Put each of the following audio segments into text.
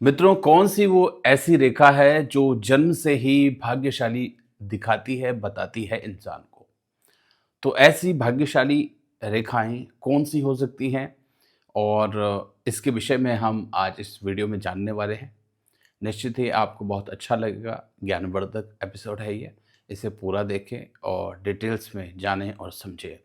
मित्रों, कौन सी वो ऐसी रेखा है जो जन्म से ही भाग्यशाली दिखाती है, बताती है इंसान को? तो ऐसी भाग्यशाली रेखाएं कौन सी हो सकती हैं और इसके विषय में हम आज इस वीडियो में जानने वाले हैं। निश्चित ही आपको बहुत अच्छा लगेगा। ज्ञानवर्धक एपिसोड है ये। इसे पूरा देखें और डिटेल्स में जानें और समझें।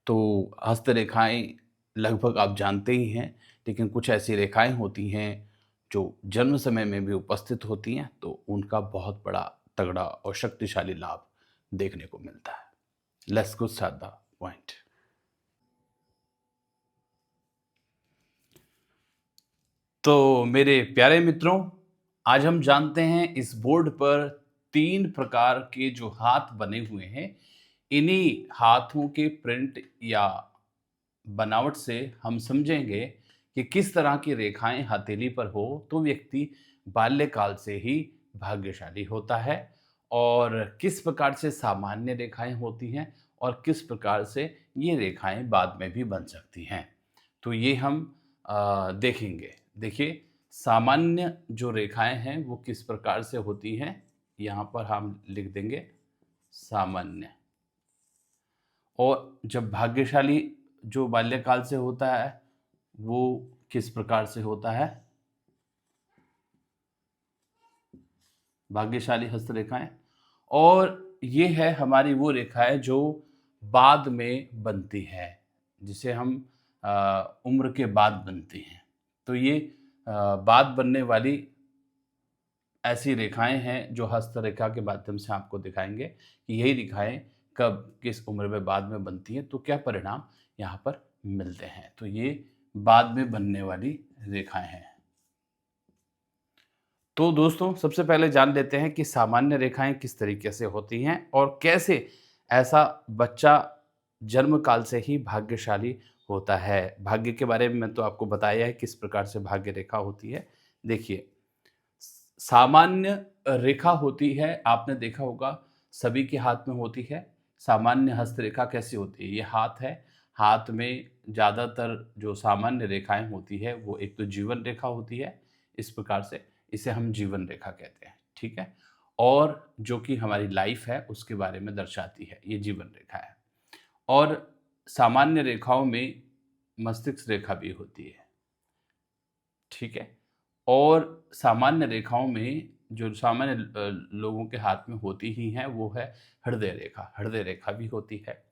तो हस्तरेखाएं लगभग आप जानते ही हैं, लेकिन कुछ ऐसी रेखाएं होती हैं जो जन्म समय में भी उपस्थित होती हैं, तो उनका बहुत बड़ा तगड़ा और शक्तिशाली लाभ देखने को मिलता है। Let's go start the point. तो मेरे प्यारे मित्रों, आज हम जानते हैं इस बोर्ड पर 3 प्रकार के जो हाथ बने हुए हैं, इन्हीं हाथों के प्रिंट या बनावट से हम समझेंगे कि किस तरह की रेखाएं हथेली पर हो तो व्यक्ति बाल्यकाल से ही भाग्यशाली होता है, और किस प्रकार से सामान्य रेखाएं होती हैं और किस प्रकार से ये रेखाएं बाद में भी बन सकती हैं। तो ये हम देखेंगे। देखिए, सामान्य जो रेखाएं हैं वो किस प्रकार से होती हैं, यहाँ पर हम लिख देंगे सामान्य। और जब भाग्यशाली जो बाल्यकाल से होता है वो किस प्रकार से होता है, भाग्यशाली हस्तरेखाएं। और ये है हमारी वो रेखाएं जो बाद में बनती है, जिसे हम उम्र के बाद बनती हैं। तो ये बाद बनने वाली ऐसी रेखाएं हैं जो हस्तरेखा के माध्यम से आपको दिखाएंगे कि यही रेखाएं कब किस उम्र में बाद में बनती हैं, तो क्या परिणाम यहाँ पर मिलते हैं। तो ये बाद में बनने वाली रेखाएं हैं। तो दोस्तों, सबसे पहले जान लेते हैं कि सामान्य रेखाएं किस तरीके से होती हैं और कैसे ऐसा बच्चा जन्म काल से ही भाग्यशाली होता है। भाग्य के बारे में तो आपको बताया है किस प्रकार से भाग्य रेखा होती है। देखिए, सामान्य रेखा होती है, आपने देखा होगा सभी के हाथ में होती है। सामान्य हस्तरेखा कैसी होती है? ये हाथ है, हाथ में ज़्यादातर जो सामान्य रेखाएं होती है वो एक तो जीवन रेखा होती है, इस प्रकार से इसे हम जीवन रेखा कहते हैं, ठीक है। और जो कि हमारी लाइफ है उसके बारे में दर्शाती है, ये जीवन रेखा है। और सामान्य रेखाओं में मस्तिष्क रेखा भी होती है, ठीक है। और सामान्य रेखाओं में जो सामान्य लोगों के हाथ में होती ही हैं वो है हृदय रेखा। हृदय रेखा भी होती है।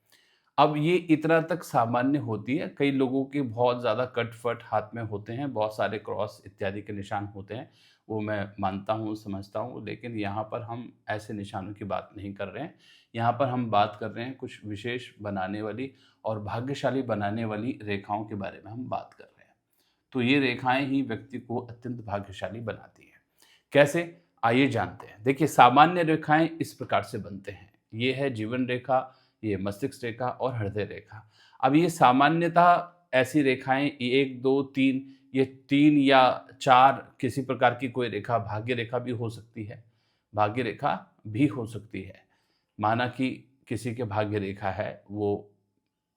अब ये इतना तक सामान्य होती है, कई लोगों के बहुत ज़्यादा कट-फट हाथ में होते हैं, बहुत सारे क्रॉस इत्यादि के निशान होते हैं, वो मैं मानता हूँ, समझता हूँ, लेकिन यहाँ पर हम ऐसे निशानों की बात नहीं कर रहे हैं। यहाँ पर हम बात कर रहे हैं कुछ विशेष बनाने वाली और भाग्यशाली बनाने वाली रेखाओं के बारे में हम बात कर रहे हैं। तो ये रेखाएँ ही व्यक्ति को अत्यंत भाग्यशाली बनाती हैं। कैसे? आइए जानते हैं। देखिए, सामान्य रेखाएँ इस प्रकार से बनते हैं। ये है जीवन रेखा, ये मस्तिष्क रेखा और हृदय रेखा। अब ये सामान्यतः ऐसी रेखाएँ 1, 2, 3, ये 3 या 4 किसी प्रकार की कोई रेखा भाग्य रेखा भी हो सकती है। भाग्य रेखा भी हो सकती है। माना कि किसी के भाग्य रेखा है, वो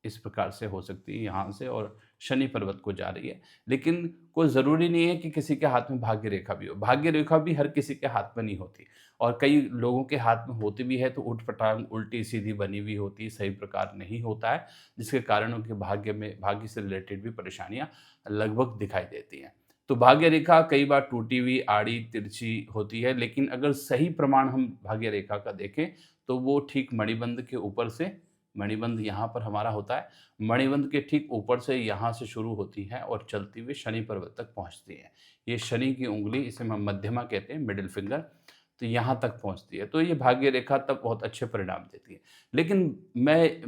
इस प्रकार से हो सकती है यहाँ से और शनि पर्वत को जा रही है। लेकिन कोई ज़रूरी नहीं है कि किसी के हाथ में भाग्य रेखा भी हो। भाग्य रेखा भी हर किसी के हाथ में नहीं होती, और कई लोगों के हाथ में होती भी है तो ऊट-पटांग, उल्टी-सीधी बनी हुई होती है, सही प्रकार नहीं होता है, जिसके कारण उनके भाग्य से रिलेटेड भी परेशानियाँ लगभग दिखाई देती हैं। तो भाग्य रेखा कई बार टूटी हुई, आड़ी, तिरछी होती है, लेकिन अगर सही प्रमाण हम भाग्य रेखा का देखें, तो वो ठीक मणिबंध के ऊपर से, मणिबंध यहाँ पर हमारा होता है, मणिबंध के ठीक ऊपर से यहाँ से शुरू होती है और चलती हुई शनि पर्वत तक पहुँचती है। ये शनि की उँगली, इसे हम मध्यमा कहते हैं, मिडल फिंगर, तो यहाँ तक पहुँचती है। तो ये भाग्य रेखा तब बहुत अच्छे परिणाम देती है। लेकिन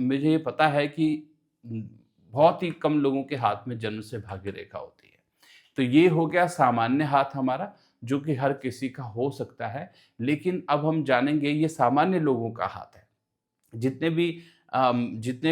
मुझे ये पता है कि बहुत ही कम लोगों के हाथ में जन्म से भाग्य रेखा होती है। तो ये हो गया सामान्य हाथ हमारा, जो कि हर किसी का हो सकता है। लेकिन अब हम जानेंगे ये सामान्य लोगों का हाथ है। जितने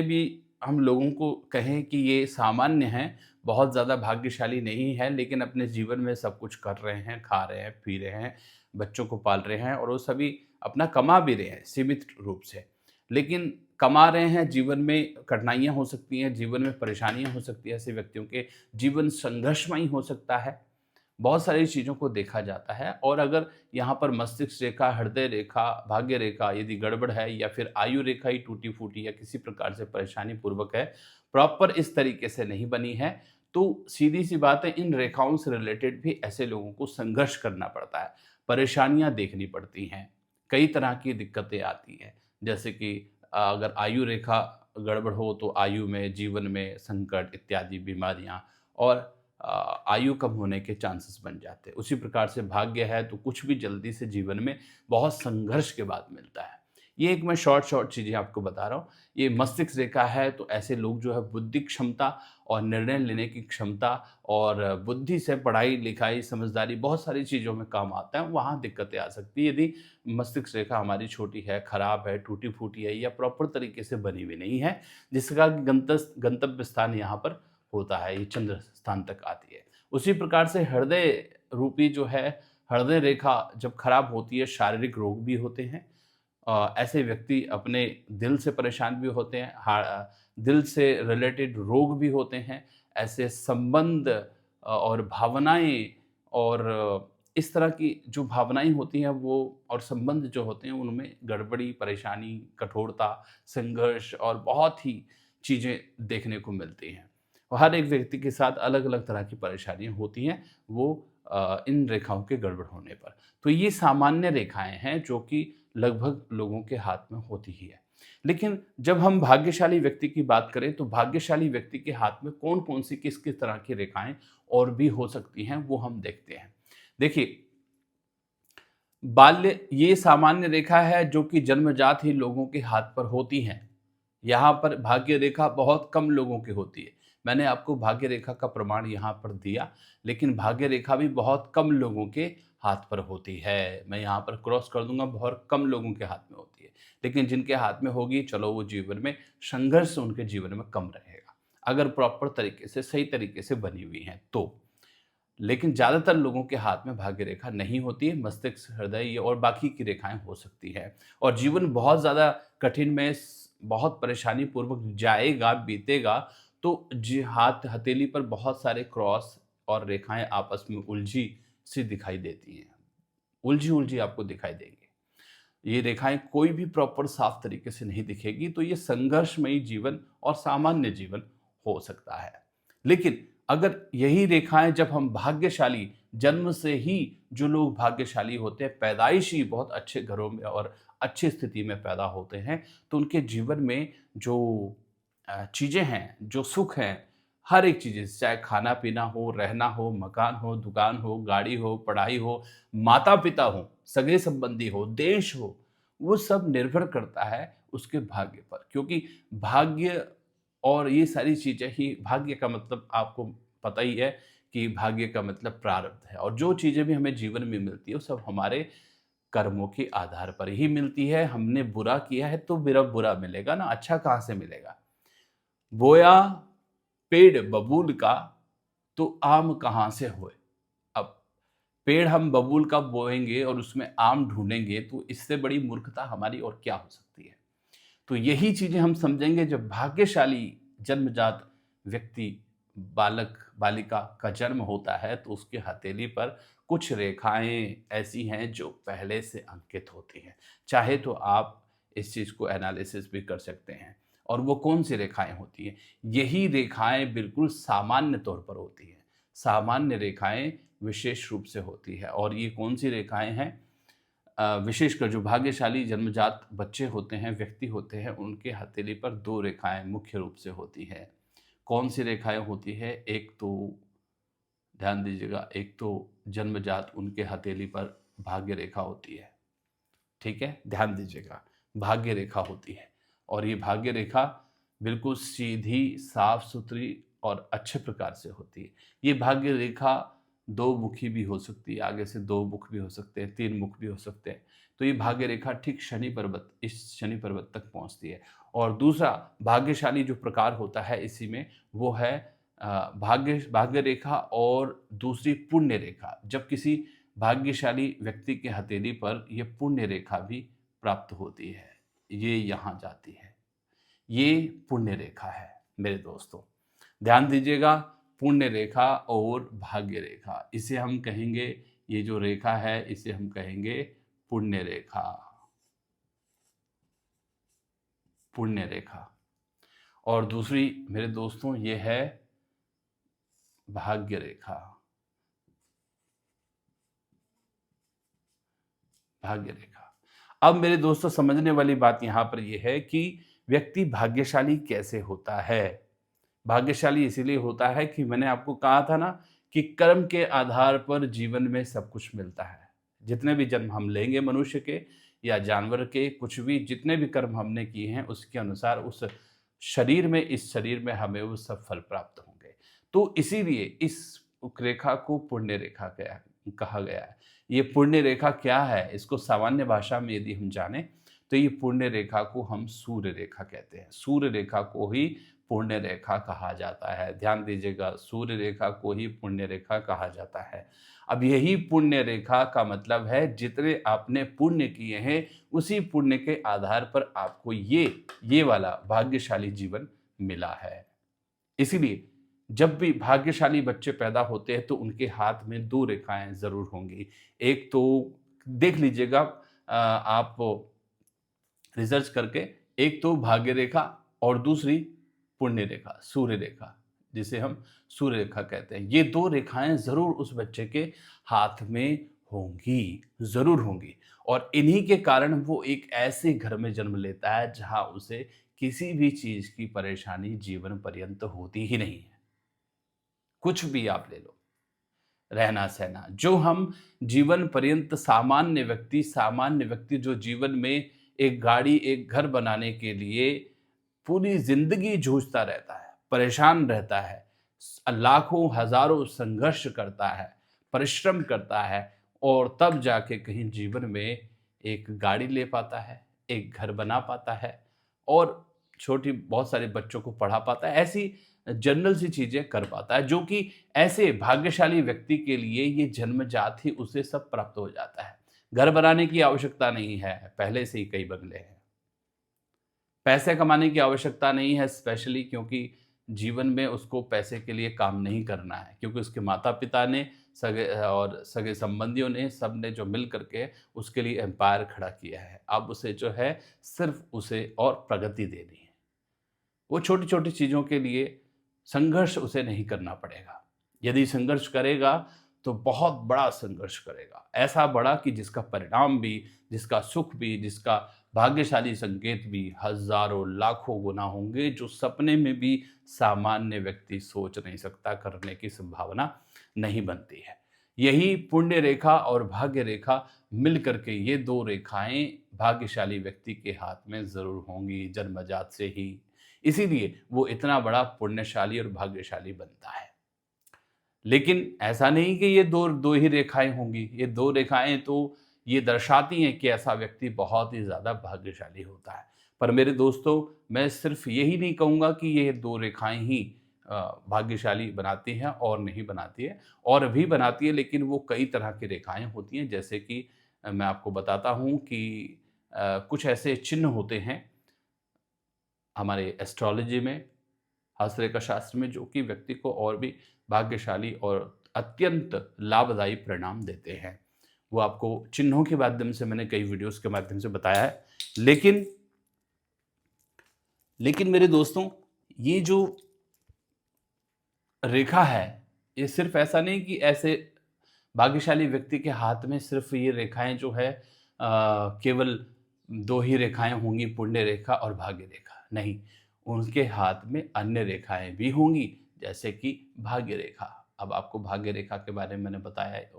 भी हम लोगों को कहें कि ये सामान्य हैं, बहुत ज़्यादा भाग्यशाली नहीं है, लेकिन अपने जीवन में सब कुछ कर रहे हैं, खा रहे हैं, पी रहे हैं, बच्चों को पाल रहे हैं और वो सभी अपना कमा भी रहे हैं सीमित रूप से। लेकिन कमा रहे हैं, जीवन में कठिनाइयाँ हो सकती हैं, जीवन में परेशानियाँ हो सकती हैं, ऐसे व्यक्तियों के जीवन संघर्षमयी हो सकता है। बहुत सारी चीज़ों को देखा जाता है और अगर यहाँ पर मस्तिष्क रेखा, हृदय रेखा, भाग्य रेखा यदि गड़बड़ है या फिर आयु रेखा ही टूटी-फूटी या किसी प्रकार से परेशानी पूर्वक है, प्रॉपर इस तरीके से नहीं बनी है, तो सीधी-सी बात है इन रेखाओं से रिलेटेड भी ऐसे लोगों को संघर्ष करना पड़ता है, परेशानियाँ देखनी पड़ती हैं, कई तरह की दिक्कतें आती हैं। जैसे कि अगर आयु रेखा गड़बड़ हो तो आयु में, जीवन में संकट इत्यादि बीमारियाँ और आयु कम होने के चांसेस बन जाते हैं। उसी प्रकार से भाग्य है तो कुछ भी जल्दी से जीवन में बहुत संघर्ष के बाद मिलता है। ये एक मैं शॉर्ट चीज़ें आपको बता रहा हूँ। ये मस्तिष्क रेखा है तो ऐसे लोग जो है बुद्धि क्षमता और निर्णय लेने की क्षमता और बुद्धि से पढ़ाई-लिखाई, समझदारी बहुत सारी चीज़ों में काम आता है, वहाँ दिक्कतें आ सकती है यदि मस्तिष्क रेखा हमारी छोटी है, खराब है, टूटी-फूटी है या प्रॉपर तरीके से बनी हुई नहीं है, जिसका गंतव्य स्थान यहाँ पर होता है, ये चंद्र स्थान तक आती है। उसी प्रकार से हृदय रूपी जो है, हृदय रेखा जब खराब होती है, शारीरिक रोग भी होते हैं। ऐसे व्यक्ति अपने दिल से परेशान भी होते हैं, दिल से रिलेटेड रोग भी होते हैं। ऐसे संबंध और भावनाएँ और इस तरह की जो भावनाएँ होती हैं वो और संबंध जो होते हैं उनमें गड़बड़ी, परेशानी, कठोरता, संघर्ष और बहुत ही चीज़ें देखने को मिलती हैं। और हर एक व्यक्ति के साथ अलग-अलग तरह की परेशानियाँ होती हैं, वो इन रेखाओं के गड़बड़ होने पर। तो ये सामान्य रेखाएँ हैं जो कि लगभग लोगों के हाथ में होती ही है। लेकिन जब हम भाग्यशाली व्यक्ति की बात करें तो भाग्यशाली व्यक्ति के हाथ में कौन-कौन सी किस-किस तरह की रेखाएँ और भी हो सकती हैं वो हम देखते हैं। देखिए, बाल्य ये सामान्य रेखा है जो कि जन्मजात ही लोगों के हाथ पर होती हैं। यहाँ पर भाग्य रेखा बहुत कम लोगों की होती है। मैंने आपको भाग्य रेखा का प्रमाण यहाँ पर दिया, लेकिन भाग्य रेखा भी बहुत कम लोगों के हाथ पर होती है। मैं यहाँ पर क्रॉस कर दूँगा, बहुत कम लोगों के हाथ में होती है। लेकिन जिनके हाथ में होगी, चलो वो जीवन में संघर्ष उनके जीवन में कम रहेगा, अगर प्रॉपर तरीके से, सही तरीके से बनी हुई हैं तो। लेकिन ज़्यादातर लोगों के हाथ में भाग्य रेखा नहीं होती है, मस्तिष्क, हृदय ये और बाकी की रेखाएँ हो सकती हैं। और जीवन बहुत ज़्यादा कठिन में बहुत परेशानी पूर्वक जाएगा, बीतेगा, तो जी हाथ हथेली पर बहुत सारे क्रॉस और रेखाएँ आपस में उलझी-सी दिखाई देती हैं। उलझी-उलझी आपको दिखाई देंगी। ये रेखाएँ कोई भी प्रॉपर साफ तरीके से नहीं दिखेगी, तो ये संघर्षमयी जीवन और सामान्य जीवन हो सकता है। लेकिन अगर यही रेखाएँ जब हम भाग्यशाली जन्म से ही जो लोग भाग्यशाली होते हैं, पैदाइशी बहुत अच्छे घरों में और अच्छी स्थिति में पैदा होते हैं, तो उनके जीवन में जो चीज़ें हैं, जो सुख हैं, हर एक चीज़ें चाहे खाना-पीना हो, रहना हो, मकान हो, दुकान हो, गाड़ी हो, पढ़ाई हो, माता-पिता हों, सगे-संबंधी हो, देश हो, वो सब निर्भर करता है उसके भाग्य पर। क्योंकि भाग्य और ये सारी चीज़ें ही भाग्य का मतलब आपको पता ही है कि भाग्य का मतलब प्रारब्ध है और जो चीज़ें भी हमें जीवन में मिलती है, वो सब हमारे कर्मों के आधार पर ही मिलती है। हमने बुरा किया है तो बुरा बुरा मिलेगा ना, अच्छा कहाँ से मिलेगा? बोया पेड़ बबूल का तो आम कहाँ से होए? अब पेड़ हम बबूल का बोएँगे और उसमें आम ढूँढेंगे तो इससे बड़ी मूर्खता हमारी और क्या हो सकती है? तो यही चीज़ें हम समझेंगे जब भाग्यशाली जन्मजात व्यक्ति बालक-बालिका का जन्म होता है तो उसकी हथेली पर कुछ रेखाएँ ऐसी हैं जो पहले से अंकित होती हैं। चाहे तो आप इस चीज़ को एनालिसिस भी कर सकते हैं और वो कौन-सी रेखाएँ होती हैं? यही रेखाएँ बिल्कुल सामान्य तौर पर होती हैं। सामान्य रेखाएँ विशेष रूप से होती है और ये कौन-सी रेखाएँ हैं? विशेषकर जो भाग्यशाली जन्मजात बच्चे होते हैं, व्यक्ति होते हैं, उनके हथेली पर 2 रेखाएँ मुख्य रूप से होती हैं। कौन-सी रेखाएँ होती हैं? एक तो ध्यान दीजिएगा, एक तो जन्मजात उनके हथेली पर भाग्य रेखा होती है, ठीक है? ध्यान दीजिएगा, भाग्य रेखा होती है और ये भाग्य रेखा बिल्कुल सीधी, साफ-सुथरी और अच्छे प्रकार से होती है। ये भाग्य रेखा 2 मुखी भी हो सकती है, आगे से 2 मुख भी हो सकते हैं, 3 मुख भी हो सकते हैं। तो ये भाग्य रेखा ठीक शनि पर्वत तक पहुँचती है और दूसरा भाग्यशाली जो प्रकार होता है इसी में, वो है भाग्य रेखा और दूसरी पुण्य रेखा। जब किसी भाग्यशाली व्यक्ति के हथेली पर ये पुण्य रेखा भी प्राप्त होती है, ये यहाँ जाती है। ये पुण्य रेखा है मेरे दोस्तों। ध्यान दीजिएगा, पुण्य रेखा और भाग्य रेखा, इसे हम कहेंगे, ये जो रेखा है इसे हम कहेंगे पुण्य रेखा। पुण्य रेखा। और दूसरी मेरे दोस्तों ये है भाग्य रेखा। भाग्य रेखा। अब मेरे दोस्तों समझने वाली बात यहाँ पर ये है कि व्यक्ति भाग्यशाली कैसे होता है। भाग्यशाली इसीलिए होता है कि मैंने आपको कहा था ना कि कर्म के आधार पर जीवन में सब कुछ मिलता है। जितने भी जन्म हम लेंगे मनुष्य के या जानवर के, कुछ भी जितने भी कर्म हमने किए हैं उसके अनुसार उस शरीर में, इस शरीर में हमें वो सब फल प्राप्त होंगे। तो इसीलिए इस रेखा को पुण्य रेखा कहा गया है। ये पुण्य रेखा क्या है, इसको सामान्य भाषा में यदि हम जाने तो ये पुण्य रेखा को हम सूर्य रेखा कहते हैं। सूर्य रेखा को ही पुण्य रेखा कहा जाता है। ध्यान दीजिएगा, सूर्य रेखा को ही पुण्य रेखा कहा जाता है। अब यही पुण्य रेखा का मतलब है जितने आपने पुण्य किए हैं उसी पुण्य के आधार पर आपको ये वाला भाग्यशाली जीवन मिला है। इसीलिए जब भी भाग्यशाली बच्चे पैदा होते हैं तो उनके हाथ में 2 रेखाएं ज़रूर होंगी। एक तो देख लीजिएगा आप रिसर्च करके, एक तो भाग्य रेखा और दूसरी पुण्य रेखा, सूर्य रेखा, जिसे हम सूर्य रेखा कहते हैं। ये 2 रेखाएं ज़रूर उस बच्चे के हाथ में होंगी, ज़रूर होंगी। और इन्हीं के कारण वो एक ऐसे घर में जन्म लेता है जहाँ उसे किसी भी चीज़ की परेशानी जीवन पर्यंत होती ही नहीं है। कुछ भी आप ले लो, रहना-सहना, जो हम जीवन पर्यंत सामान्य व्यक्ति जो जीवन में एक गाड़ी, एक घर बनाने के लिए पूरी ज़िंदगी जूझता रहता है, परेशान रहता है, लाखों, हज़ारों संघर्ष करता है, परिश्रम करता है और तब जाके कहीं जीवन में एक गाड़ी ले पाता है, एक घर बना पाता है और छोटी बहुत सारे बच्चों को पढ़ा पाता है। ऐसी जनरल सी चीज़ें कर पाता है, जो कि ऐसे भाग्यशाली व्यक्ति के लिए ये जन्मजात ही उसे सब प्राप्त हो जाता है। घर बनाने की आवश्यकता नहीं है, पहले से ही कई बंगले हैं। पैसे कमाने की आवश्यकता नहीं है, स्पेशली क्योंकि जीवन में उसको पैसे के लिए काम नहीं करना है, क्योंकि उसके माता-पिता ने, सगे संबंधियों ने, सब ने जो मिल कर के उसके लिए एम्पायर खड़ा किया है। अब उसे जो है सिर्फ़ उसे और प्रगति देनी है। वो छोटी-छोटी चीज़ों के लिए संघर्ष उसे नहीं करना पड़ेगा। यदि संघर्ष करेगा तो बहुत बड़ा संघर्ष करेगा, ऐसा बड़ा कि जिसका परिणाम भी, जिसका सुख भी, जिसका भाग्यशाली संकेत भी हज़ारों, लाखों गुना होंगे, जो सपने में भी सामान्य व्यक्ति सोच नहीं सकता, करने की संभावना नहीं बनती है। यही पुण्य रेखा और भाग्य रेखा मिल कर के ये 2 रेखाएँ भाग्यशाली व्यक्ति के हाथ में ज़रूर होंगी जन्मजात से ही। इसीलिए वो इतना बड़ा पुण्यशाली और भाग्यशाली बनता है। लेकिन ऐसा नहीं कि ये 2 ही रेखाएँ होंगी। ये 2 रेखाएँ तो ये दर्शाती हैं कि ऐसा व्यक्ति बहुत ही ज़्यादा भाग्यशाली होता है। पर मेरे दोस्तों, मैं सिर्फ़ यही नहीं कहूँगा कि ये 2 रेखाएँ ही भाग्यशाली बनाती हैं और नहीं बनाती है, और भी बनाती है, लेकिन वो कई तरह की रेखाएँ होती हैं। जैसे कि मैं आपको बताता हूँ कि कुछ ऐसे चिन्ह होते हैं हमारे एस्ट्रोलॉजी में, हस्तरेखा शास्त्र में, जो कि व्यक्ति को और भी भाग्यशाली और अत्यंत लाभदायी परिणाम देते हैं। वो आपको चिन्हों के माध्यम से मैंने कई वीडियोस के माध्यम से बताया है। लेकिन मेरे दोस्तों, ये जो रेखा है, ये सिर्फ ऐसा नहीं कि ऐसे भाग्यशाली व्यक्ति के हाथ में सिर्फ ये रेखाएं जो है केवल 2 ही रेखाएं होंगी, पुण्य रेखा और भाग्य रेखा। नहीं, उनके हाथ में अन्य रेखाएं भी होंगी, जैसे कि भाग्य रेखा। अब आपको भाग्य रेखा के बारे में मैंने बताया है,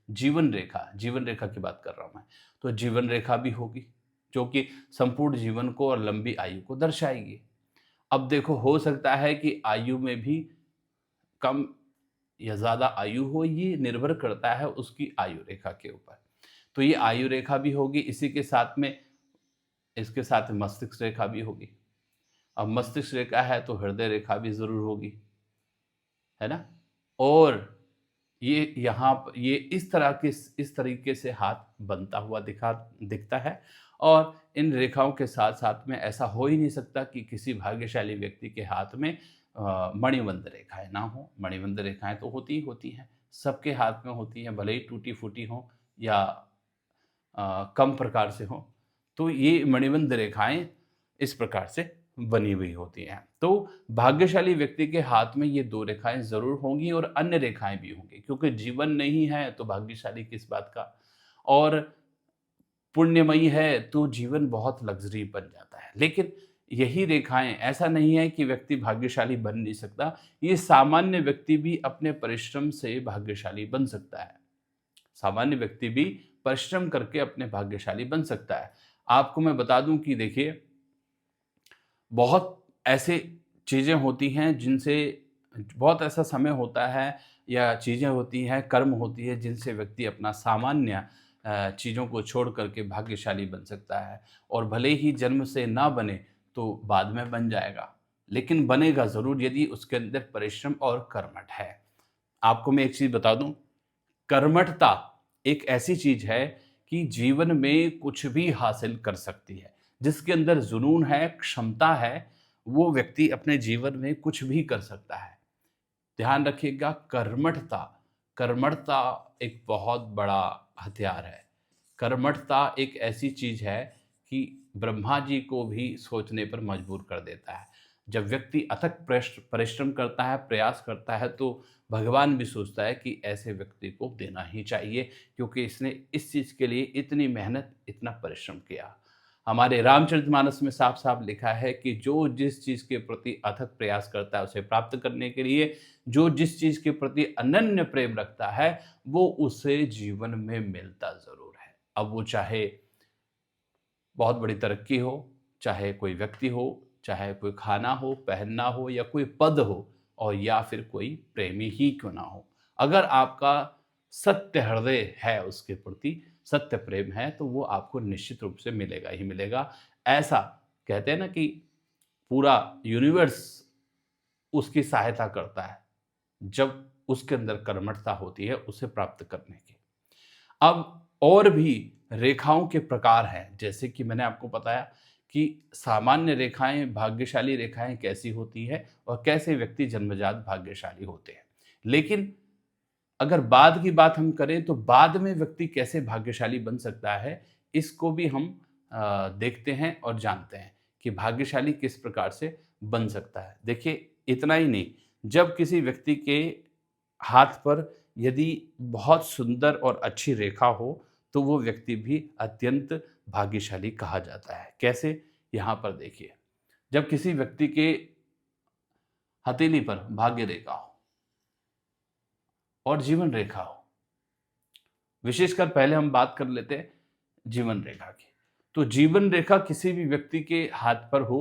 जीवन रेखा की बात कर रहा हूँ मैं। तो जीवन रेखा भी होगी, जो कि संपूर्ण जीवन को और लंबी आयु को दर्शाएगी। अब देखो, हो सकता है कि आयु में भी कम या ज़्यादा आयु हो, ये निर्भर करता है उसकी आयु रेखा के ऊपर। तो ये आयु रेखा भी होगी, इसी के साथ में इसके साथ मस्तिष्क रेखा भी होगी। अब मस्तिष्क रेखा है तो हृदय रेखा भी ज़रूर होगी, है ना? और ये यहाँ प ये इस तरीके से हाथ बनता हुआ दिखता है। और इन रेखाओं के साथ-साथ में ऐसा हो ही नहीं सकता कि किसी भाग्यशाली व्यक्ति के हाथ में मणिबंध रेखाएँ ना हो। मणिबंध रेखाएँ तो होती ही होती हैं, सबके हाथ में होती हैं, भले ही टूटी-फूटी हों या कम प्रकार से हों। तो ये मणिबंध रेखाएँ इस प्रकार से बनी हुई होती हैं। तो भाग्यशाली व्यक्ति के हाथ में ये 2 रेखाएँ ज़रूर होंगी और अन्य रेखाएँ भी होंगी, क्योंकि जीवन नहीं है तो भाग्यशाली किस बात का। और पुण्यमयी है तो जीवन बहुत लग्ज़री बन जाता है। लेकिन यही रेखाएँ, ऐसा नहीं है कि व्यक्ति भाग्यशाली बन नहीं सकता, ये सामान्य व्यक्ति भी अपने परिश्रम से भाग्यशाली बन सकता है। सामान्य व्यक्ति भी परिश्रम करके अपने भाग्यशाली बन सकता है। आपको मैं बता दूँ कि देखिए, बहुत ऐसे चीज़ें होती हैं जिनसे, बहुत ऐसा समय होता है या चीज़ें होती हैं, कर्म होती है जिनसे व्यक्ति अपना सामान्य चीज़ों को छोड़ कर के भाग्यशाली बन सकता है, और भले ही जन्म से ना बने तो बाद में बन जाएगा, लेकिन बनेगा ज़रूर यदि उसके अंदर परिश्रम और कर्मठ है। आपको मैं एक चीज़ बता दूँ, कर्मठता एक ऐसी चीज़ है कि जीवन में कुछ भी हासिल कर सकती है। जिसके अंदर जुनून है, क्षमता है, वो व्यक्ति अपने जीवन में कुछ भी कर सकता है। ध्यान रखिएगा, कर्मठता, कर्मठता एक बहुत बड़ा हथियार है। कर्मठता एक ऐसी चीज़ है कि ब्रह्मा जी को भी सोचने पर मजबूर कर देता है। जब व्यक्ति अथक परिश्रम करता है, प्रयास करता है, तो भगवान भी सोचता है कि ऐसे व्यक्ति को देना ही चाहिए, क्योंकि इसने इस चीज़ के लिए इतनी मेहनत, इतना परिश्रम किया। हमारे रामचरितमानस में साफ-साफ लिखा है कि जो जिस चीज़ के प्रति अथक प्रयास करता है उसे प्राप्त करने के लिए, जो जिस चीज़ के प्रति अनन्य प्रेम रखता है, वो उसे जीवन में मिलता ज़रूर है। अब वो चाहे बहुत बड़ी तरक्की हो, चाहे कोई व्यक्ति हो, चाहे कोई खाना हो, पहनना हो या कोई पद हो, और या फिर कोई प्रेमी ही क्यों ना हो। अगर आपका सत्य हृदय है उसके प्रति, सत्य प्रेम है, तो वो आपको निश्चित रूप से मिलेगा ही मिलेगा। ऐसा कहते हैं ना कि पूरा यूनिवर्स उसकी सहायता करता है, जब उसके अंदर कर्मठता होती है उसे प्राप्त करने की। अब और भी रेखाओं के प्रकार हैं, जैसे कि मैंने आपको बताया कि सामान्य रेखाएँ, भाग्यशाली रेखाएँ कैसी होती हैं और कैसे व्यक्ति जन्मजात भाग्यशाली होते हैं। लेकिन अगर बाद की बात हम करें तो बाद में व्यक्ति कैसे भाग्यशाली बन सकता है, इसको भी हम देखते हैं और जानते हैं कि भाग्यशाली किस प्रकार से बन सकता है। देखिए, इतना ही नहीं, जब किसी व्यक्ति के हाथ पर यदि बहुत सुंदर और अच्छी रेखा हो, तो वो व्यक्ति भी अत्यंत भाग्यशाली कहा जाता है। कैसे? यहाँ पर देखिए, जब किसी व्यक्ति के हथेली पर भाग्य रेखा हो और जीवन रेखा हो, विशेषकर पहले हम बात कर लेते हैं जीवन रेखा की। तो जीवन रेखा किसी भी व्यक्ति के हाथ पर हो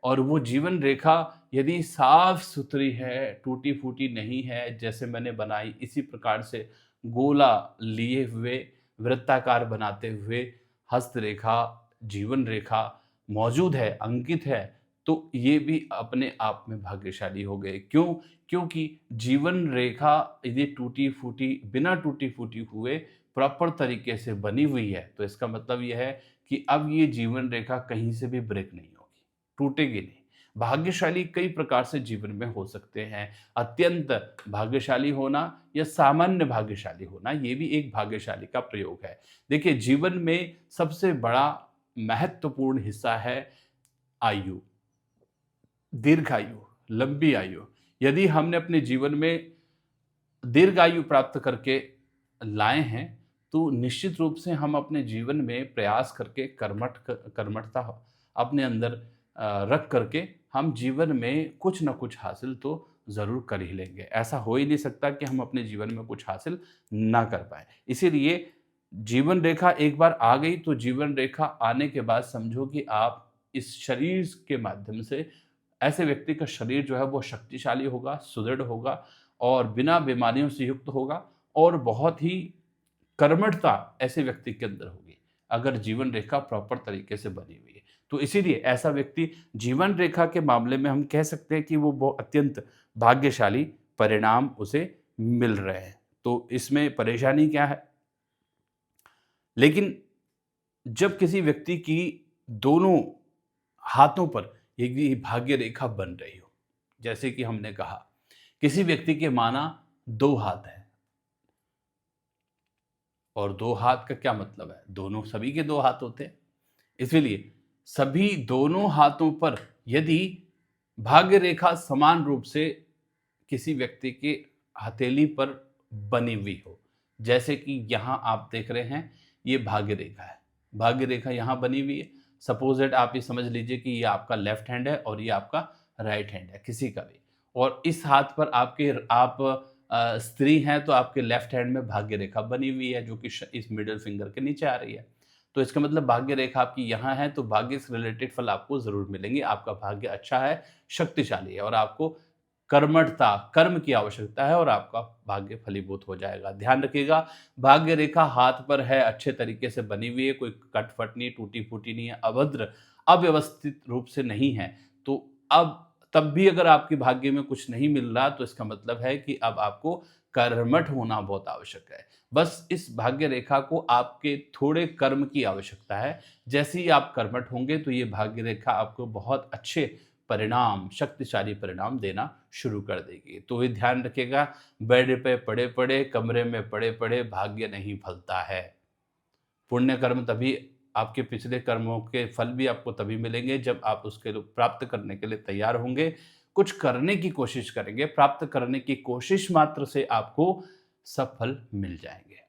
और वो जीवन रेखा यदि साफ-सुथरी है, टूटी-फूटी नहीं है, जैसे मैंने बनाई इसी प्रकार से गोला लिए हुए, वृत्ताकार बनाते हुए हस्त रेखा, जीवन रेखा मौजूद है, अंकित है, तो ये भी अपने आप में भाग्यशाली हो गए। क्यों? क्योंकि जीवन रेखा यदि टूटी-फूटी, बिना टूटी-फूटी हुए प्रॉपर तरीके से बनी हुई है, तो इसका मतलब ये है कि अब ये जीवन रेखा कहीं से भी ब्रेक नहीं होगी, टूटेगी नहीं। भाग्यशाली कई प्रकार से जीवन में हो सकते हैं। अत्यंत भाग्यशाली होना या सामान्य भाग्यशाली होना, ये भी एक भाग्यशाली का प्रयोग है। देखिए, जीवन में सबसे बड़ा महत्वपूर्ण हिस्सा है आयु, दीर्घायु, लंबी आयु। यदि हमने अपने जीवन में दीर्घायु प्राप्त करके लाए हैं, तो निश्चित रूप से हम अपने जीवन में प्रयास करके कर्मठता अपने अंदर रख करके हम जीवन में कुछ न कुछ हासिल तो ज़रूर कर ही लेंगे। ऐसा हो ही नहीं सकता कि हम अपने जीवन में कुछ हासिल ना कर पाएँ। इसीलिए जीवन रेखा एक बार आ गई तो जीवन रेखा आने के बाद समझो कि आप इस शरीर के माध्यम से, ऐसे व्यक्ति का शरीर जो है वो शक्तिशाली होगा, सुदृढ़ होगा और बिना बीमारियों से युक्त होगा, और बहुत ही कर्मठता ऐसे व्यक्ति के अंदर होगी, अगर जीवन रेखा प्रॉपर तरीके से बनी हुई है। तो इसीलिए ऐसा व्यक्ति जीवन रेखा के मामले में हम कह सकते हैं कि वो अत्यंत भाग्यशाली परिणाम उसे मिल रहे हैं। तो इसमें परेशानी क्या है? लेकिन जब किसी व्यक्ति की दोनों हाथों पर यदि भाग्य रेखा बन रही हो, जैसे कि हमने कहा, किसी व्यक्ति के माना 2 हाथ हैं और 2 हाथ का क्या मतलब है? दोनों सभी के 2 हाथ होते हैं। इसीलिए सभी दोनों हाथों पर यदि भाग्य रेखा समान रूप से किसी व्यक्ति के हथेली पर बनी हुई हो, जैसे कि यहाँ आप देख रहे हैं, ये भाग्य रेखा है। भाग्य रेखा यहाँ बनी हुई है। सपोज दैट आप ये समझ लीजिए कि ये आपका लेफ्ट हैंड है और ये आपका राइट हैंड है, किसी का भी। और इस हाथ पर आप स्त्री हैं तो आपके लेफ्ट हैंड में भाग्य रेखा बनी हुई है, जो कि इस मिडल फिंगर के नीचे आ रही है। तो इसका मतलब भाग्य रेखा आपकी यहाँ है, तो भाग्य से रिलेटेड फल आपको ज़रूर मिलेंगे। आपका भाग्य अच्छा है, शक्तिशाली है और आपको कर्मठता, कर्म की आवश्यकता है और आपका भाग्य फलीभूत हो जाएगा। ध्यान रखिएगा, भाग्य रेखा हाथ पर है, अच्छे तरीके से बनी हुई है, कोई कट-फट नहीं, टूटी-फूटी नहीं है, अभद्र, अव्यवस्थित रूप से नहीं है। तो अब तब भी अगर आपके भाग्य में कुछ नहीं मिल रहा, तो इसका मतलब है कि अब आपको कर्मठ होना बहुत आवश्यक है। बस इस भाग्य रेखा को आपके थोड़े कर्म की आवश्यकता है। जैसे ही आप कर्मठ होंगे, तो ये भाग्य रेखा आपको बहुत अच्छे परिणाम, शक्तिशाली परिणाम देना शुरू कर देगी। तो ये ध्यान रखिएगा, बेड पे पड़े-पड़े, कमरे में पड़े-पड़े भाग्य नहीं फलता है। पुण्य कर्म तभी, आपके पिछले कर्मों के फल भी आपको तभी मिलेंगे जब आप उसके लिए प्राप्त करने के लिए तैयार होंगे, कुछ करने की कोशिश करेंगे, प्राप्त करने की कोशिश मात्र से आपको सफल मिल जाएँगे।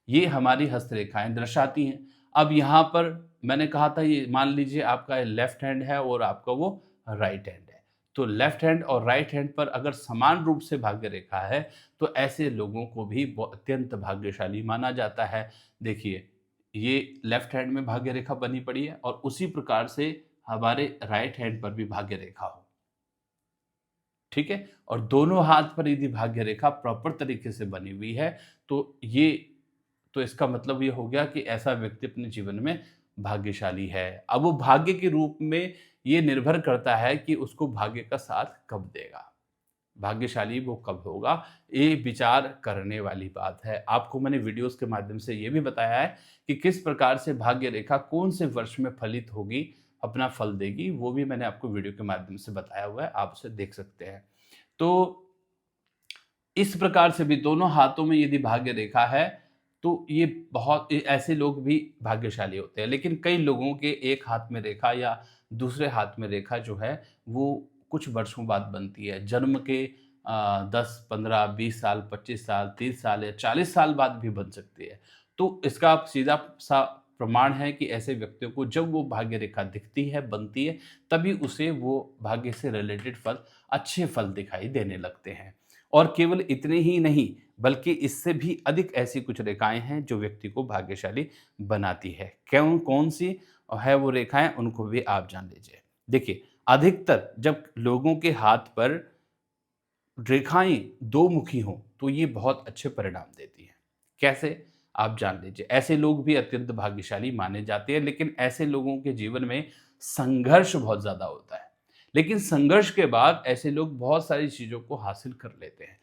ये हमारी हस्तरेखाएँ दर्शाती हैं। अब यहाँ पर मैंने कहा था, ये मान लीजिए आपका लेफ्ट हैंड है और आपका वो राइट हैंड है। तो लेफ्ट हैंड और राइट हैंड पर अगर समान रूप से भाग्य रेखा है, तो ऐसे लोगों को भी अत्यंत भाग्यशाली माना जाता है। देखिए, ये लेफ्ट हैंड में भाग्य रेखा बनी पड़ी है और उसी प्रकार से हमारे राइट हैंड पर भी भाग्य रेखा हो। ठीक है? और दोनों हाथ पर यदि भाग्य रेखा प्रॉपर तरीके से बनी हुई है, तो इसका मतलब ये हो गया कि ऐसा व्यक्ति अपने जीवन में भाग्यशाली है। अब वो भाग्य के रूप में ये निर्भर करता है कि उसको भाग्य का साथ कब देगा। भाग्यशाली वो कब होगा, ये विचार करने वाली बात है। आपको मैंने वीडियोज़ के माध्यम से ये भी बताया है कि किस प्रकार से भाग्य रेखा कौन से वर्ष में फलित होगी, अपना फल देगी, वो भी मैंने आपको वीडियो के माध्यम से बताया हुआ है, आप उसे देख सकते हैं। तो इस प्रकार से भी दोनों हाथों में यदि भाग्य रेखा है, तो ये बहुत ऐसे लोग भी भाग्यशाली होते हैं। लेकिन कई लोगों के एक हाथ में रेखा या दूसरे हाथ में रेखा जो है, वो कुछ वर्षों बाद बनती है। जन्म के 10, 15, 20 साल, 25 साल, 30 साल या 40 साल बाद भी बन सकती है। तो इसका सीधा-सा प्रमाण है कि ऐसे व्यक्तियों को जब वो भाग्य रेखा दिखती है, बनती है, तभी उसे वो भाग्य से रिलेटेड फल, अच्छे फल दिखाई देने लगते हैं। और केवल इतने ही नहीं, बल्कि इससे भी अधिक ऐसी कुछ रेखाएँ हैं जो व्यक्ति को भाग्यशाली बनाती है। कौन-सी है वो रेखाएँ, उनको भी आप जान लीजिए। देखिए, अधिकतर जब लोगों के हाथ पर रेखाएँ दो मुखी हों, तो ये बहुत अच्छे परिणाम देती हैं। कैसे? आप जान लीजिए। ऐसे लोग भी अत्यंत भाग्यशाली माने जाते हैं, लेकिन ऐसे लोगों के जीवन में संघर्ष बहुत ज़्यादा होता है। लेकिन संघर्ष के बाद ऐसे लोग बहुत सारी चीज़ों को हासिल कर लेते हैं।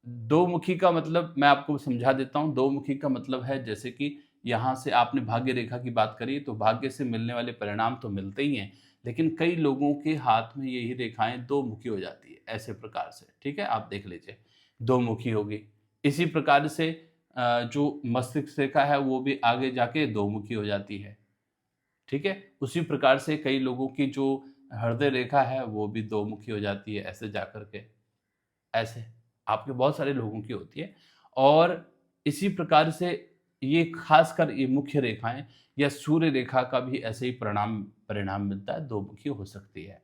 दो मुखी का मतलब मैं आपको समझा देता हूँ। दो मुखी का मतलब है, जैसे कि यहाँ से आपने भाग्य रेखा की बात करी, तो भाग्य से मिलने वाले परिणाम तो मिलते ही हैं, लेकिन कई लोगों के हाथ में यही रेखाएँ दो मुखी हो जाती है, ऐसे प्रकार से, ठीक है? आप देख लीजिए, दो मुखी होगी। इसी प्रकार से जो मस्तिष्क रेखा है, वो भी आगे जाके दो मुखी हो जाती है, ठीक है? उसी प्रकार से कई लोगों की जो हृदय रेखा है, वो भी दो मुखी हो जाती है, ऐसे जाकर के। ऐसे आपके बहुत सारे लोगों की होती है और इसी प्रकार से ये खासकर ये मुख्य रेखाएँ या सूर्य रेखा का भी ऐसे ही परिणाम परिणाम मिलता है, दो मुखी हो सकती है।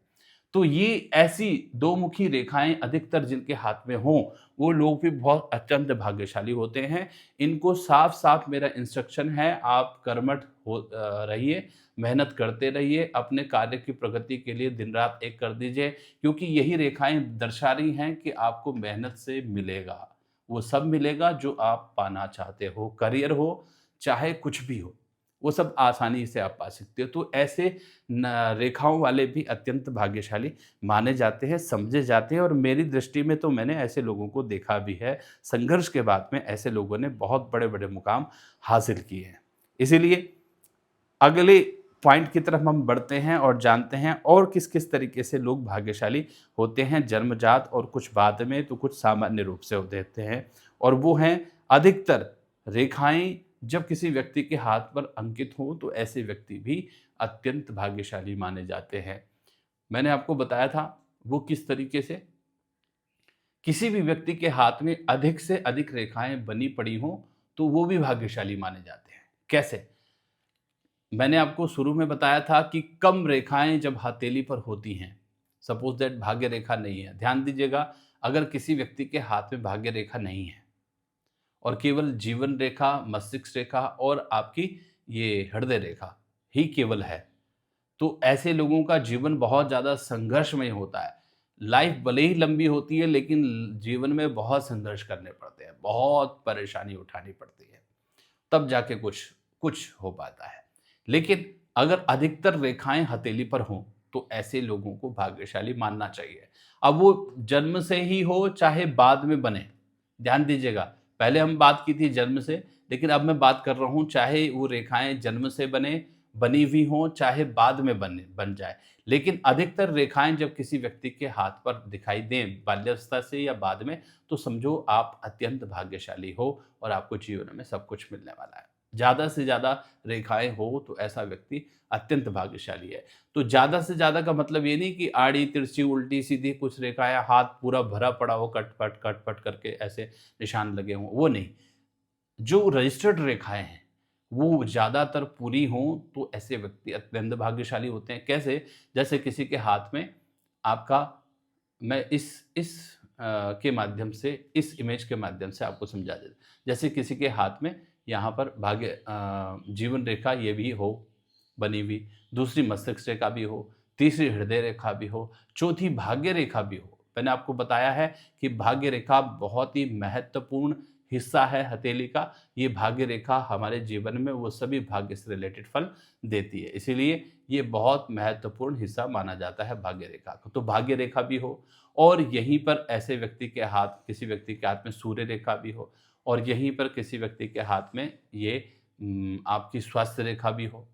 तो ये ऐसी दो मुखी रेखाएँ अधिकतर जिनके हाथ में हों, वो लोग भी बहुत अत्यंत भाग्यशाली होते हैं। इनको साफ-साफ मेरा इंस्ट्रक्शन है, आप कर्मठ रहिए, मेहनत करते रहिए, अपने कार्य की प्रगति के लिए दिन-रात एक कर दीजिए, क्योंकि यही रेखाएँ दर्शा रही हैं कि आपको मेहनत से मिलेगा। वो सब मिलेगा जो आप पाना चाहते हो, करियर हो, चाहे कुछ भी हो, वो सब आसानी से आप पा सकते हो। तो ऐसे न रेखाओं वाले भी अत्यंत भाग्यशाली माने जाते हैं, समझे जाते हैं और मेरी दृष्टि में तो मैंने ऐसे लोगों को देखा भी है। संघर्ष के बाद में ऐसे लोगों ने बहुत बड़े-बड़े मुकाम हासिल किए हैं। इसीलिए अगले पॉइंट की तरफ हम बढ़ते हैं और जानते हैं और किस किस तरीके से लोग भाग्यशाली होते हैं जन्मजात, और कुछ बाद में तो कुछ सामान्य रूप से होते हैं। और वो हैं अधिकतर रेखाएं जब किसी व्यक्ति के हाथ पर अंकित हों तो ऐसे व्यक्ति भी अत्यंत भाग्यशाली माने जाते हैं। मैंने आपको बताया था वो किस तरीके से, किसी भी व्यक्ति के हाथ में अधिक से अधिक रेखाएं बनी पड़ी हों तो वो भी भाग्यशाली माने जाते हैं। कैसे? मैंने आपको शुरू में बताया था कि कम रेखाएं जब हथेली पर होती हैं, सपोज दैट भाग्य रेखा नहीं है, ध्यान दीजिएगा, अगर किसी व्यक्ति के हाथ में भाग्य रेखा नहीं है और केवल जीवन रेखा, मस्तिष्क रेखा और आपकी ये हृदय रेखा ही केवल है, तो ऐसे लोगों का जीवन बहुत ज़्यादा संघर्षमय होता है। लाइफ भले ही लंबी होती है लेकिन जीवन में बहुत संघर्ष करने पड़ते हैं, बहुत परेशानी उठानी पड़ती है, तब जाके कुछ कुछ हो पाता है। लेकिन अगर अधिकतर रेखाएँ हथेली पर हों, तो ऐसे लोगों को भाग्यशाली मानना चाहिए। अब वो जन्म से ही हो चाहे बाद में बने। ध्यान दीजिएगा, पहले हम बात की थी जन्म से, लेकिन अब मैं बात कर रहा हूँ चाहे वो रेखाएँ जन्म से बनी हुई हों, चाहे बाद में बन जाए। लेकिन अधिकतर रेखाएँ जब किसी व्यक्ति के हाथ पर दिखाई दें, बाल्यावस्था से या बाद में, तो समझो आप अत्यंत भाग्यशाली हो और आपको जीवन में सब कुछ मिलने वाला है। ज़्यादा से ज़्यादा रेखाएँ हो तो ऐसा व्यक्ति अत्यंत भाग्यशाली है। तो ज़्यादा से ज़्यादा का मतलब ये नहीं कि आड़ी, तिरछी, उल्टी, सीधी कुछ रेखाएँ, हाथ पूरा भरा पड़ा हो, कट-पट करके ऐसे निशान लगे हों, वो नहीं। जो रजिस्टर्ड रेखाएँ हैं, वो ज़्यादातर पूरी हों तो ऐसे व्यक्ति अत्यंत भाग्यशाली होते हैं। कैसे? जैसे किसी के हाथ में आपका, मैं इस के माध्यम से, इस इमेज के माध्यम से आपको समझा देता। जैसे किसी के हाथ में यहाँ पर जीवन रेखा ये भी हो बनी हुई, दूसरी मस्तिष्क रेखा भी हो, तीसरी हृदय रेखा भी हो, चौथी भाग्य रेखा भी हो। मैंने आपको बताया है कि भाग्य रेखा बहुत ही महत्वपूर्ण हिस्सा है हथेली का। ये भाग्य रेखा हमारे जीवन में वो सभी भाग्य से रिलेटेड फल देती है। इसीलिए ये बहुत महत्वपूर्ण हिस्सा माना जाता है भाग्य रेखा को। तो भाग्य रेखा भी हो और यहीं पर ऐसे व्यक्ति के हाथ, किसी व्यक्ति के हाथ में सूर्य रेखा भी हो और यहीं पर किसी व्यक्ति के हाथ में ये आपकी स्वास्थ्य रेखा भी हो।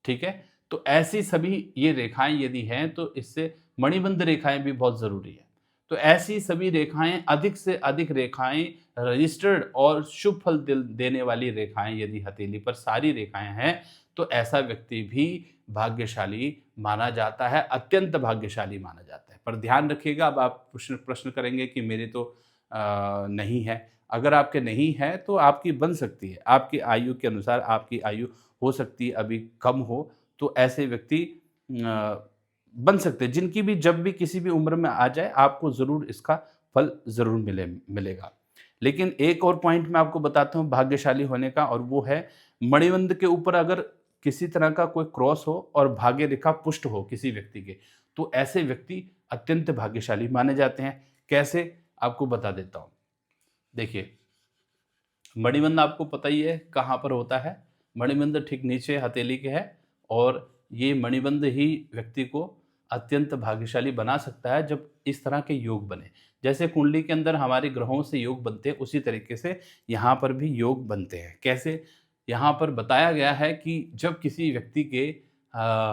ठीक है? तो ऐसी सभी ये रेखाएँ यदि हैं तो इससे मणिबंध रेखाएँ भी बहुत ज़रूरी है। तो ऐसी सभी रेखाएँ, अधिक से अधिक रेखाएँ रजिस्टर्ड और शुभ फल देने वाली रेखाएँ यदि हथेली पर सारी रेखाएँ हैं, तो ऐसा व्यक्ति भी भाग्यशाली माना जाता है, अत्यंत भाग्यशाली माना जाता है। पर ध्यान रखिएगा, अब आप प्रश्न प्रश्न करेंगे कि मेरे तो नहीं है। अगर आपके नहीं है तो आपकी बन सकती है। आपकी आयु के अनुसार आपकी आयु हो सकती है अभी कम हो, तो ऐसे व्यक्ति बन सकते हैं, जिनकी भी जब भी किसी भी उम्र में आ जाए, आपको ज़रूर इसका फल ज़रूर मिलेगा। लेकिन एक और पॉइंट मैं आपको बताता हूँ भाग्यशाली होने का, और वो है मणिबंध के ऊपर अगर किसी तरह का कोई क्रॉस हो और भाग्य रेखा पुष्ट हो किसी व्यक्ति के, तो ऐसे व्यक्ति अत्यंत भाग्यशाली माने जाते हैं। कैसे? आपको बता देता हूँ। देखिए, मणिबंध आपको पता ही है कहाँ पर होता है। मणिबंध ठीक नीचे हथेली के है, और ये मणिबंध ही व्यक्ति को अत्यंत भाग्यशाली बना सकता है जब इस तरह के योग बने। जैसे कुंडली के अंदर हमारे ग्रहों से योग बनते हैं, उसी तरीके से यहाँ पर भी योग बनते हैं। कैसे? यहाँ पर बताया गया है कि जब किसी व्यक्ति के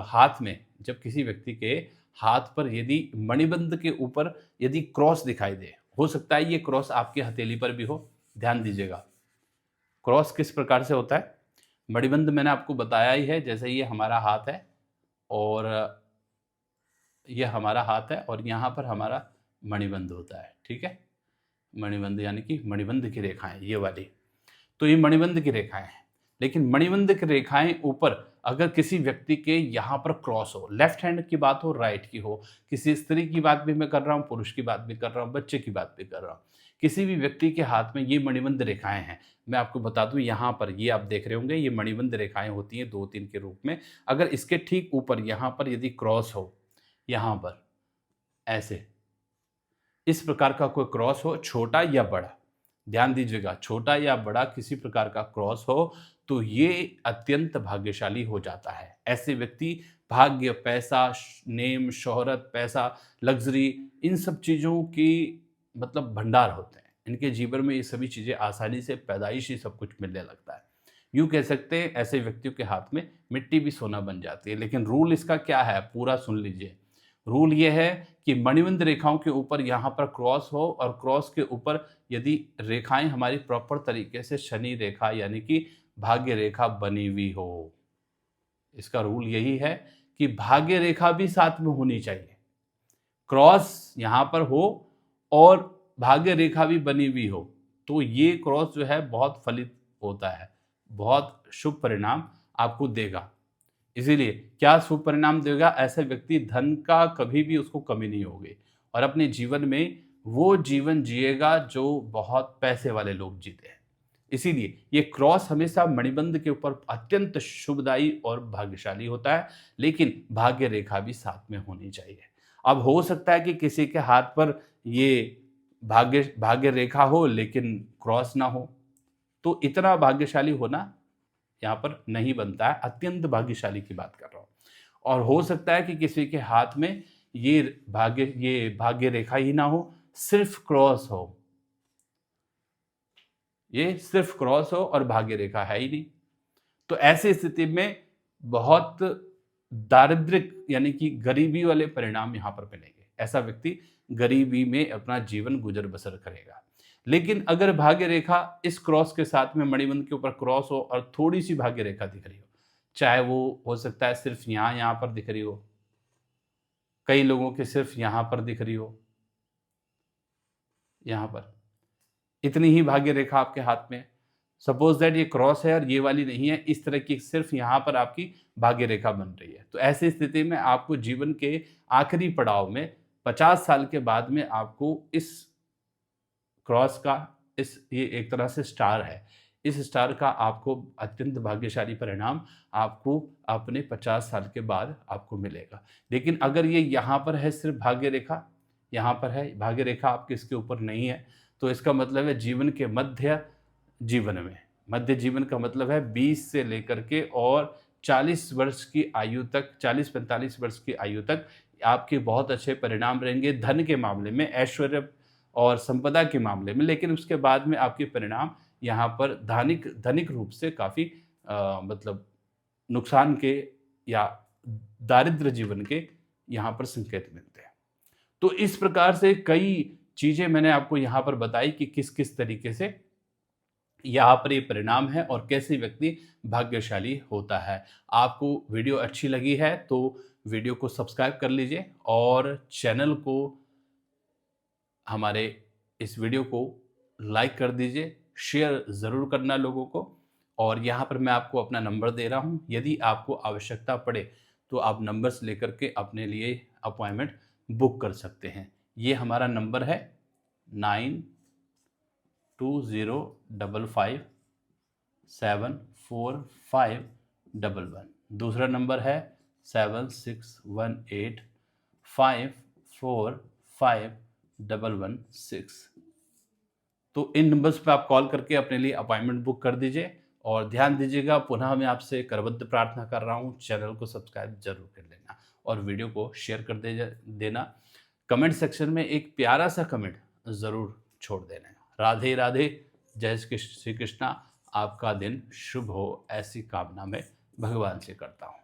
हाथ में, जब किसी व्यक्ति के हाथ पर यदि मणिबंध के ऊपर यदि क्रॉस दिखाई दे, हो सकता है ये क्रॉस आपकी हथेली पर भी हो। ध्यान दीजिएगा। क्रॉस किस प्रकार से होता है? मणिबंध मैंने आपको बताया ही है, जैसे ये हमारा हाथ है और ये हमारा हाथ है और यहाँ पर हमारा मणिबंध होता है, ठीक है? मणिबंध यानी कि मणिबंध की रेखाएँ ये वाली। तो ये मणिबंध की रेखाएँ हैं। लेकिन मणिबंध की रेखाएँ ऊपर अगर किसी व्यक्ति के यहाँ पर क्रॉस हो, लेफ्ट हैंड की बात हो, राइट की हो, किसी स्त्री की बात भी मैं कर रहा हूँ, पुरुष की बात भी कर रहा हूँ, बच्चे की बात भी कर रहा हूँ। किसी भी व्यक्ति के हाथ में ये मणिबंध रेखाएँ हैं, मैं आपको बता दूँ यहाँ पर ये आप देख रहे होंगे, ये मणिबंध रेखाएँ होती हैं 2-3 के रूप में। अगर इसके ठीक ऊपर यहाँ पर यदि क्रॉस हो, यहाँ पर ऐसे, इस प्रकार का कोई क्रॉस हो, छोटा या बड़ा, ध्यान दीजिएगा, छोटा या बड़ा किसी प्रकार का क्रॉस हो, तो ये अत्यंत भाग्यशाली हो जाता है। ऐसे व्यक्ति भाग्य, पैसा, नेम, शोहरत, पैसा, लग्ज़री, इन सब चीज़ों की मतलब भंडार होते हैं। इनके जीवन में ये सभी चीज़ें आसानी से पैदाइशी सब कुछ मिलने लगता है। यूँ कह सकते हैं ऐसे व्यक्तियों के हाथ में मिट्टी भी सोना बन जाती है। लेकिन रूल इसका क्या है? पूरा सुन लीजिए। रूल ये है कि मणिबंध रेखाओं के ऊपर यहाँ पर क्रॉस हो और क्रॉस के ऊपर यदि रेखाएँ हमारी प्रॉपर तरीके से शनि रेखा यानी कि भाग्य रेखा बनी हुई हो। इसका रूल यही है कि भाग्य रेखा भी साथ में होनी चाहिए। क्रॉस यहाँ पर हो और भाग्य रेखा भी बनी हुई हो, तो ये क्रॉस जो है बहुत फलित होता है, बहुत शुभ परिणाम आपको देगा। इसीलिए क्या शुभ परिणाम देगा? ऐसे व्यक्ति धन का कभी भी उसको कमी नहीं होगी और अपने जीवन में वो जीवन जिएगा जो बहुत पैसे वाले लोग जीते हैं। इसीलिए ये क्रॉस हमेशा मणिबंध के ऊपर अत्यंत शुभदायी और भाग्यशाली होता है, लेकिन भाग्य रेखा भी साथ में होनी चाहिए। अब हो सकता है कि किसी के हाथ पर ये भाग्य भाग्य रेखा हो लेकिन क्रॉस ना हो, तो इतना भाग्यशाली होना यहाँ पर नहीं बनता है, अत्यंत भाग्यशाली की बात कर रहा हूँ। और हो सकता है कि किसी के हाथ में ये भाग्य रेखा ही ना हो, सिर्फ क्रॉस हो। ये सिर्फ क्रॉस हो और भाग्य रेखा है ही नहीं। तो ऐसी स्थिति में बहुत दारिद्र्य यानी कि गरीबी वाले परिणाम यहाँ पर मिलेंगे। ऐसा व्यक्ति गरीबी में अपना जीवन गुजर बसर करेगा। लेकिन अगर भाग्य रेखा इस क्रॉस के साथ में मणिबंध के ऊपर क्रॉस हो और थोड़ी सी भाग्य रेखा दिख रही हो, चाहे वो हो सकता है सिर्फ यहाँ पर दिख रही हो, कई लोगों के सिर्फ यहाँ पर दिख रही हो, यहाँ पर इतनी ही भाग्य रेखा आपके हाथ में है। सपोज दैट ये क्रॉस है और ये वाली नहीं है, इस तरह की सिर्फ यहाँ पर आपकी भाग्य रेखा बन रही है। तो ऐसी स्थिति में आपको जीवन के आखिरी पड़ाव में 50 साल के बाद में आपको इस क्रॉस का ये एक तरह से स्टार है। इस स्टार का आपको अत्यंत भाग्यशाली परिणाम आपको अपने 50 साल के बाद आपको मिलेगा। लेकिन अगर ये यहाँ पर है सिर्फ भाग्य रेखा, यहाँ पर है भाग्य रेखा आपके इसके ऊपर नहीं है, तो इसका मतलब है जीवन के मध्य जीवन में, मध्य जीवन का मतलब है 20 से लेकर के और 40 वर्ष की आयु तक, 40-45 वर्ष की आयु तक आपके बहुत अच्छे परिणाम रहेंगे धन के मामले में, ऐश्वर्य और संपदा के मामले में। लेकिन उसके बाद में आपके परिणाम यहाँ पर धनिक रूप से काफ़ी मतलब नुकसान के या दारिद्र्य जीवन के यहाँ पर संकेत मिलते हैं। तो इस प्रकार से कई चीज़ें मैंने आपको यहाँ पर बताई कि किस-किस तरीके से यहाँ पर ये परिणाम है और कैसे व्यक्ति भाग्यशाली होता है। आपको वीडियो अच्छी लगी है तो वीडियो को सब्सक्राइब कर लीजिए और चैनल को, हमारे इस वीडियो को लाइक कर दीजिए, शेयर ज़रूर करना लोगों को। और यहाँ पर मैं आपको अपना नंबर दे रहा हूँ, यदि आपको आवश्यकता पड़े तो आप नंबर्स लेकर के अपने लिए अपॉइंटमेंट बुक कर सकते हैं। ये हमारा नंबर है 9205574511। दूसरा नंबर है 7618545116। तो इन नंबर्स पे आप कॉल करके अपने लिए अपॉइंटमेंट बुक कर दीजिए। और ध्यान दीजिएगा, पुनः मैं आपसे करबद्ध प्रार्थना कर रहा हूँ, चैनल को सब्सक्राइब जरूर कर लेना और वीडियो को शेयर कर देना। कमेंट सेक्शन में एक प्यारा सा कमेंट ज़रूर छोड़ देना। राधे राधे, जय श्री कृष्णा। आपका दिन शुभ हो, ऐसी कामना मैं भगवान से करता हूँ।